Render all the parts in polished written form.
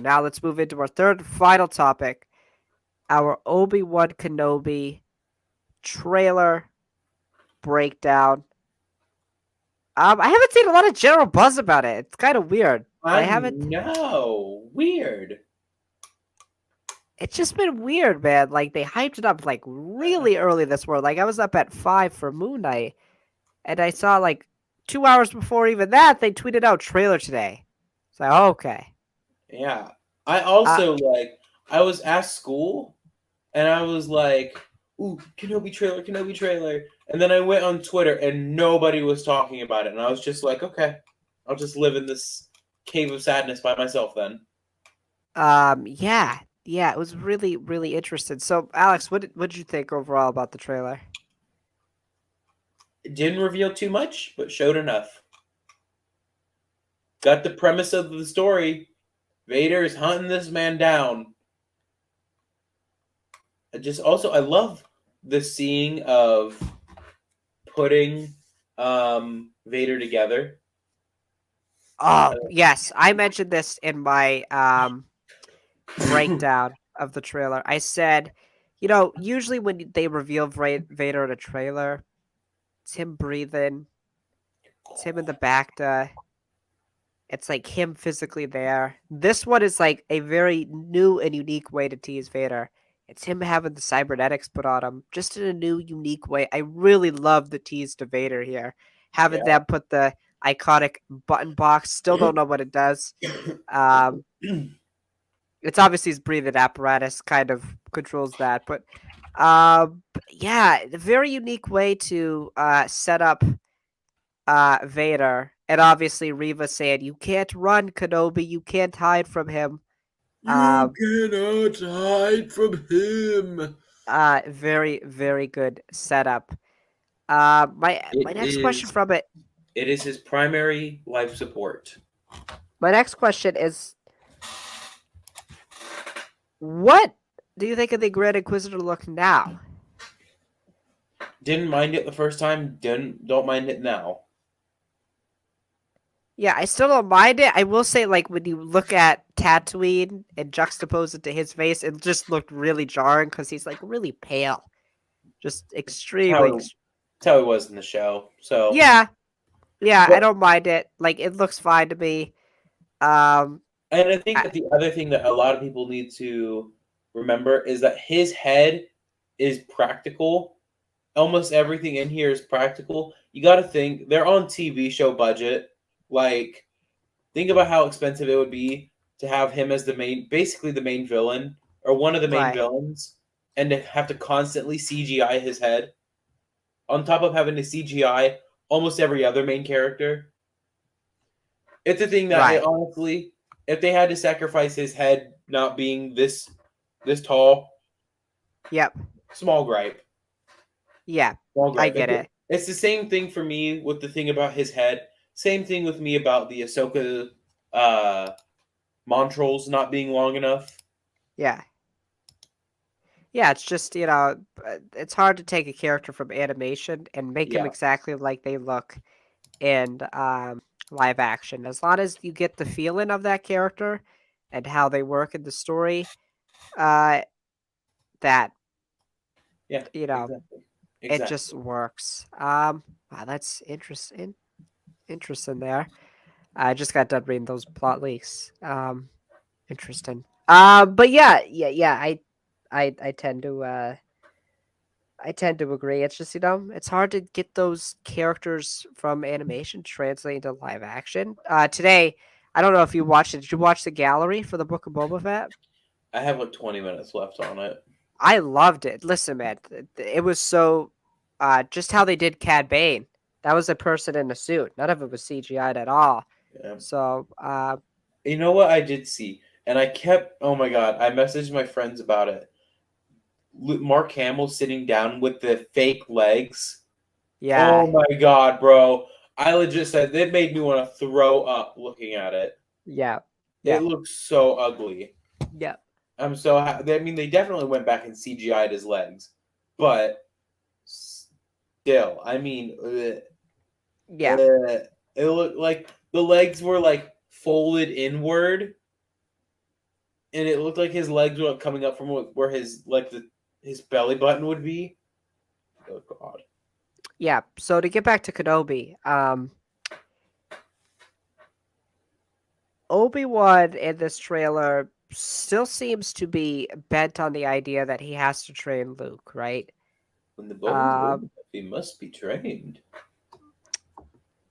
Now let's move into our third and final topic, our Obi-Wan Kenobi trailer breakdown. I haven't seen a lot of general buzz about it. It's kind of weird. I I haven't. know. Weird. It's just been weird, man. Like they hyped it up like really early this morning. Like I was up at 5 for Moon Knight, and I saw like 2 hours before even that they tweeted out trailer today. It's like okay. Yeah. I Uh, also I was at school and I was like, ooh, Kenobi trailer. And then I went on Twitter and nobody was talking about it. And I was just like, okay, I'll just live in this cave of sadness by myself then. yeah, yeah. It was really, really interesting. So, Alex, what did you think overall about the trailer? It didn't reveal too much, but showed enough. Got the premise of the story. Vader is hunting this man down. I love the seeing of putting Vader together. Oh, yes, I mentioned this in my breakdown of the trailer. I said, usually when they reveal Vader in a trailer, it's him breathing, it's him in the back. It's like him physically there. This one is like a very new and unique way to tease Vader. It's him having the cybernetics put on him, just in a new, unique way. I really love the tease to Vader here. Having Yeah. them put the iconic button box. Still don't know what it does. Um, it's obviously his breathing apparatus kind of controls that, but yeah, a very unique way to set up Vader, and obviously Reva saying, "You can't run, Kenobi. You can't hide from him." You Um, cannot hide from him. very very good setup. My It next question is from it. it is his primary life support. My next question is, what do you think of the Grand Inquisitor look now? Didn't mind it the first time, don't mind it now. Yeah, I still don't mind it. I will say, like, when you look at Tatooine and juxtapose it to his face, it just looked really jarring because he's like really pale, just It's extremely. it's how it was in the show. So Yeah, yeah, I but don't mind it. Like, it looks fine to me. Um, and I think I, that the other thing that a lot of people need to remember is that his head is practical. Almost everything in here is practical. You got to think they're on TV show budget. Like, think about how expensive it would be to have him as the main, basically the main villain or one of the main right, villains, and to have to constantly CGI his head on top of having to CGI almost every other main character. It's a thing that right. honestly, if they had to sacrifice his head not being this tall, Yep. small gripe. Yeah, Small I gripe. get it. It's the same thing for me with the thing about his head. Same thing with me about the Ahsoka uh, Montrals not being long enough. Yeah. Yeah, it's just, it's hard to take a character from animation and make him Yeah, exactly like they look in live action. As long as you get the feeling of that character and how they work in the story, uh, that, yeah, you know, exactly, it just exactly. works. Wow, that's interesting there. I just got done reading those plot leaks. Interesting. But yeah. I tend to agree. It's just it's hard to get those characters from animation translate into live action. Today, I don't know if you watched it. Did you watch the gallery for the Book of Boba Fett? I have like 20 minutes left on it. I loved it. Listen, man, it was so just how they did Cad Bane. That was a person in a suit. None of it was CGI'd at all. Yeah. So, You know what I did see, and I kept. Oh my god! I messaged my friends about it. Mark Hamill sitting down with the fake legs. yeah, Oh my god, bro! I legit said it made me want to throw up looking at it. yeah, It yeah, looks so ugly. yeah, I'm so. I mean, they definitely went back and CGI'd his legs, but still, I mean, yeah, it looked like the legs were like folded inward, and it looked like his legs were coming up from where his his belly button would be. Oh god. Yeah. So to get back to Kenobi, Obi-Wan in this trailer still seems to be bent on the idea that he has to train Luke, right? When the bones Um, live, he must be trained.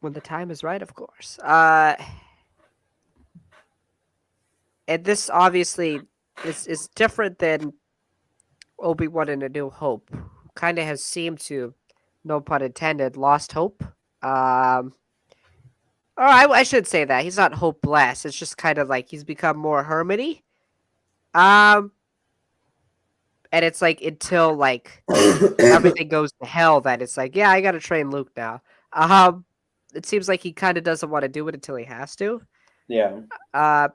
when the time is right, of course. And this obviously is different than Obi-Wan in A New Hope, who kind of has seemed to, no pun intended, lost hope. Um, or I should say that he's not hopeless. It's just kind of like he's become more hermity. Um, and it's like until like everything goes to hell that it's like, yeah, I got to train Luke now. Um, it seems like he kind of doesn't want to do it until he has to. Yeah. Uh,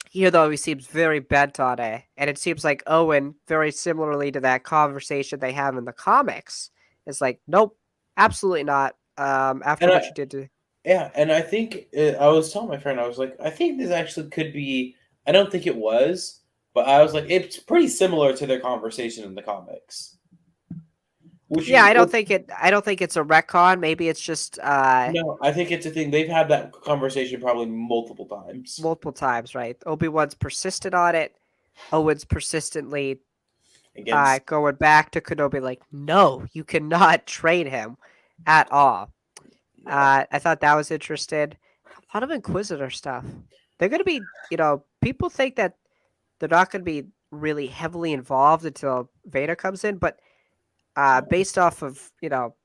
Here though he seems very bent on it, and it seems like Owen, very similarly to that conversation they have in the comics, is like, nope, absolutely not. After And what you did to, yeah, and I think I was telling my friend, I was like, I think this actually could be. I don't think it was, but I was like, it's pretty similar to their conversation in the comics. Which yeah, you, I don't which, think it. I don't think it's a retcon. Maybe it's just no, I think it's a thing. They've had that conversation probably multiple times multiple times, right? Obi-Wan's persisted on it. Owen's persistently against. going back to Kenobi, like, no, you cannot train him at all. Yeah, I thought that was interesting. A lot of Inquisitor stuff. They're gonna be, people think that they're not gonna be really heavily involved until Vader comes in, but based off of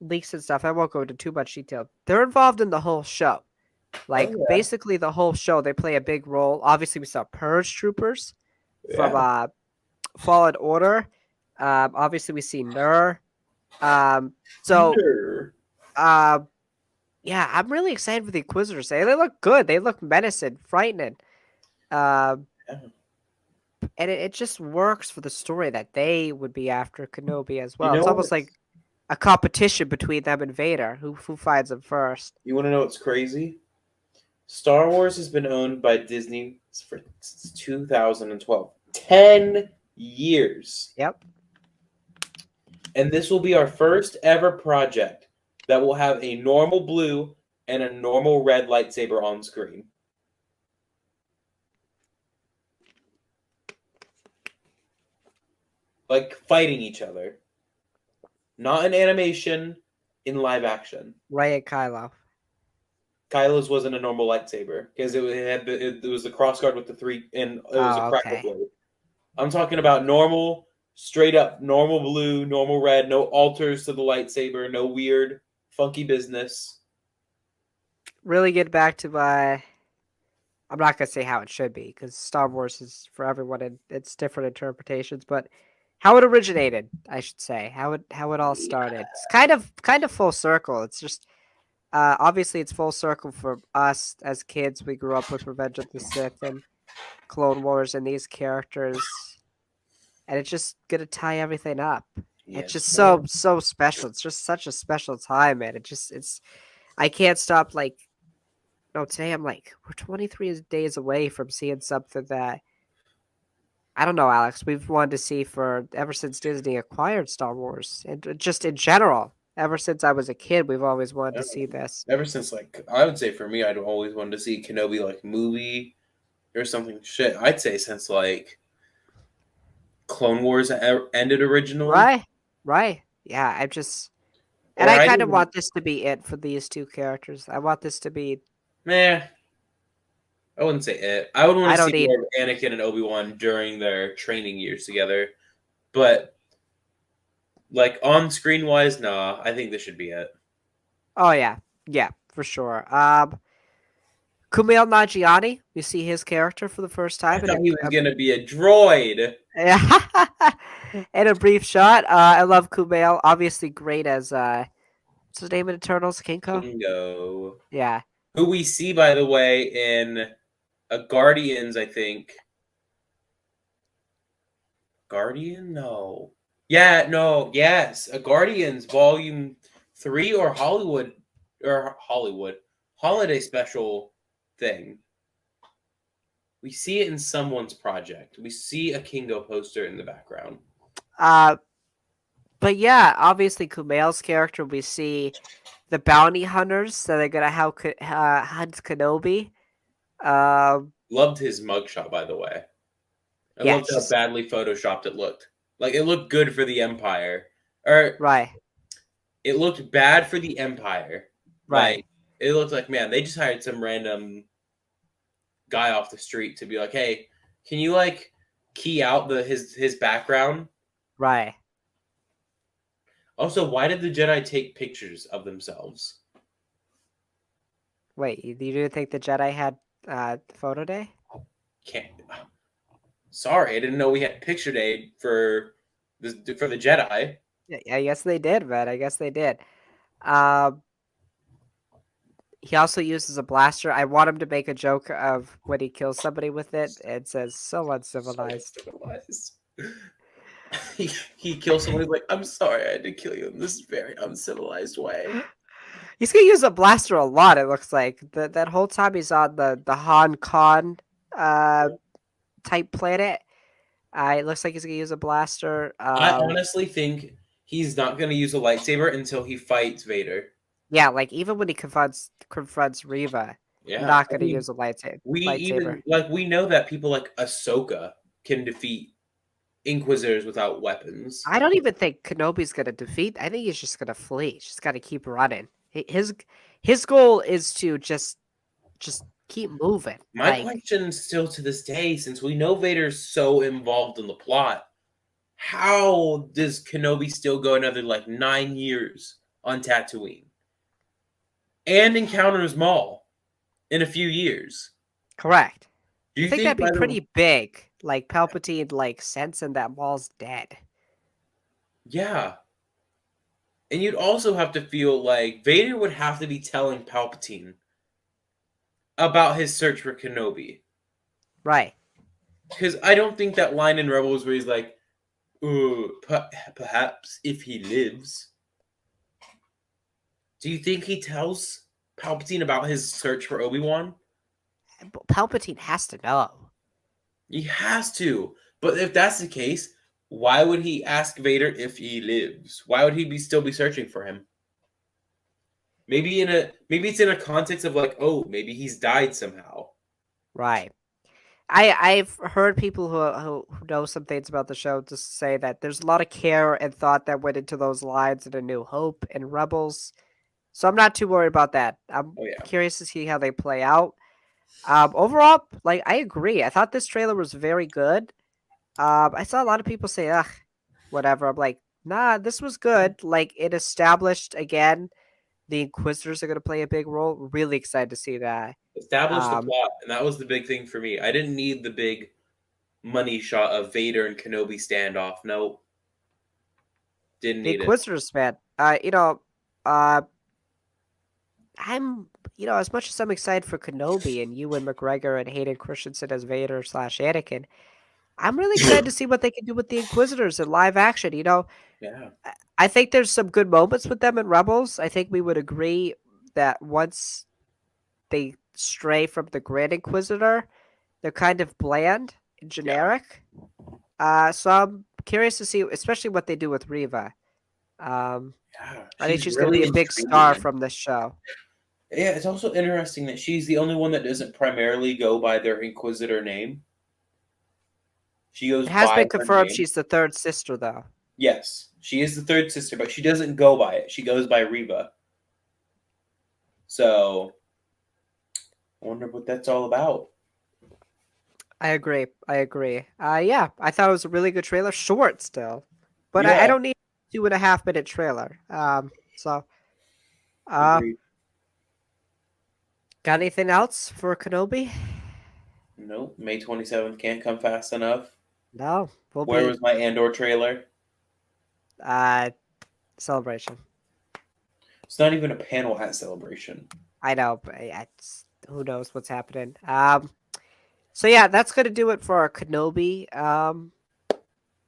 leaks and stuff, I won't go into too much detail. They're involved in the whole show. oh Like basically the whole show, they play a big role. Obviously, we saw Purge Troopers from yeah, Fallen Order. Obviously, we see Nur. Um, so yeah. um, yeah, I'm really excited for the Inquisitors. They look good. They look menacing, frightening. Um, and it just works for the story that they would be after Kenobi as You well. know It's almost what's like a competition between them and Vader. Who finds them first? you want to know what's crazy? Star Wars has been owned by Disney since 2012. 10 years. Yep. And this will be our first ever project that will have a normal blue and a normal red lightsaber on screen. Like fighting each other. Not in animation, in live action. Rey and Kylo. Kylo's wasn't a normal lightsaber because it was the crossguard with the three, and it was a Oh, crackle okay. blade. I'm talking about normal, straight up normal blue, normal red, no alters to the lightsaber, no weird, funky business. Really get back to my. I'm not gonna say how it should be because Star Wars is for everyone and it's different interpretations, but how it originated, I should say, how it all started. It's kind of full circle. It's just obviously it's full circle for us as kids. We grew up with Revenge of the Sith and Clone Wars and these characters, and it's just gonna tie everything up. It's just Yes, so special. It's just such a special time, man. It's I can't stop like no, today I'm like, we're 23 days away from seeing something that I don't know, Alex. We've wanted to see for ever since Disney acquired Star Wars, and just in general, ever since I was a kid, we've always wanted to see this. ever since like I would say for me, I'd always wanted to see Kenobi like movie or something. Shit, I'd say since like Clone Wars ended originally, Right, right, yeah. And or I I'd kind of even want this to be it for these two characters. I want this to be. nah. I wouldn't say it. I would want I to don't see need. more of Anakin and Obi-Wan during their training years together, but like on screen wise, nah. I think this should be it. Oh yeah, yeah, for sure. Kumail Nanjiani, we see his character for the first I time thought he was gonna be a droid. in a brief shot. I love Kumail. Obviously, great as what's his name in Eternals? Kinko. Kingo, Yeah. who we see by the way in a Guardians, I think. Guardian? No. Yeah, no, yes. A Guardians Volume 3 or Hollywood Holiday special thing. We see it in someone's project. We see a Kingo poster in the background. Uh, but yeah, obviously Kumail's character, we see the bounty hunters that are gonna help hunt Kenobi. Um, Loved his mugshot, by the way. I yeah, loved it's how just badly photoshopped it looked. Like it looked good for the Empire, or right, it looked bad for the Empire. right, Like it looked like, man, they just hired some random guy off the street to be like, hey, can you like key out his background? right. Also, why did the Jedi take pictures of themselves? Wait, you do think the Jedi had photo day? Can't. Sorry, I didn't know we had picture day for the Jedi. Yeah, I guess they did, man. I guess they did. Um, he also uses a blaster. I want him to make a joke of when he kills somebody with it. It says so So uncivilized. uncivilized. He kills someone. He's like, "I'm sorry, I had to kill you in this very uncivilized way." He's gonna use a blaster a lot. It looks like that whole time he's on the Han Khan uh type planet. It looks like he's gonna use a blaster. I honestly think he's not going to use a lightsaber until he fights Vader. Yeah, like even when he confronts Riva, Yeah, not I gonna mean, use a we lightsaber. even like we know that people like Ahsoka can defeat Inquisitors without weapons. I don't even think Kenobi's gonna defeat. I think he's just gonna flee. He's just gotta keep running. His goal is to just keep moving. My Like question still to this day, since we know Vader's so involved in the plot, how does Kenobi still go another like 9 years on Tatooine and encounters Maul in a few years? correct. Do You you think think that'd be by the pretty big? Like Palpatine, like sensing that Maul's dead. yeah? And you'd also have to feel like Vader would have to be telling Palpatine about his search for Kenobi. Right. Because I don't think that line in Rebels where he's like, perhaps if he lives. Do you think he tells Palpatine about his search for Obi-Wan? Palpatine has to know. He has to. But if that's the case, why would he ask Vader if he lives? Why would he still be searching for him? Maybe it's in a context of like, oh, maybe he's died somehow. Right. I've heard people who know some things about the show just say that there's a lot of care and thought that went into those lines in A New Hope and Rebels. So I'm not too worried about that. I'm Oh yeah. curious to see how they play out. Overall, like I agree. I thought this trailer was very good. I saw a lot of people say, "Ugh, whatever." I'm like, nah, this was good. Like it established again the Inquisitors are going to play a big role. Really excited to see that. Establish the Um, plot, and that was the big thing for me. I didn't need the big money shot of Vader and Kenobi standoff. No, didn't the need it. Inquisitors, man. Uh, I'm, as much as I'm excited for Kenobi and Ewan McGregor and Hayden Christensen as Vader slash Anakin, I'm really excited to see what they can do with the Inquisitors in live action. Yeah, I think there's some good moments with them in Rebels. I think we would agree that once they stray from the Grand Inquisitor, they're kind of bland and yeah, generic. So I'm curious to see, especially what they do with Riva. Um, yeah. I think She's she's going to be really a big star intriguing. from this show. Yeah, it's also interesting that she's the only one that doesn't primarily go by their Inquisitor name. She goes It has by been her confirmed name. she's the third sister, though. Yes, she is the third sister, but she doesn't go by it. She goes by Reva. So I wonder what that's all about. I agree. I agree. Yeah, I thought it was a really good trailer. Short still, but I Yeah, don't need a 2.5 minute trailer. So, uh, agreed. got anything else for Kenobi? Nope, May 27th can't come fast enough. No, we'll Where be was my Andor trailer? uh celebration. It's not even a panel at Celebration. I know, but who knows what's happening. So yeah, that's gonna do it for our Kenobi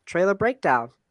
trailer breakdown.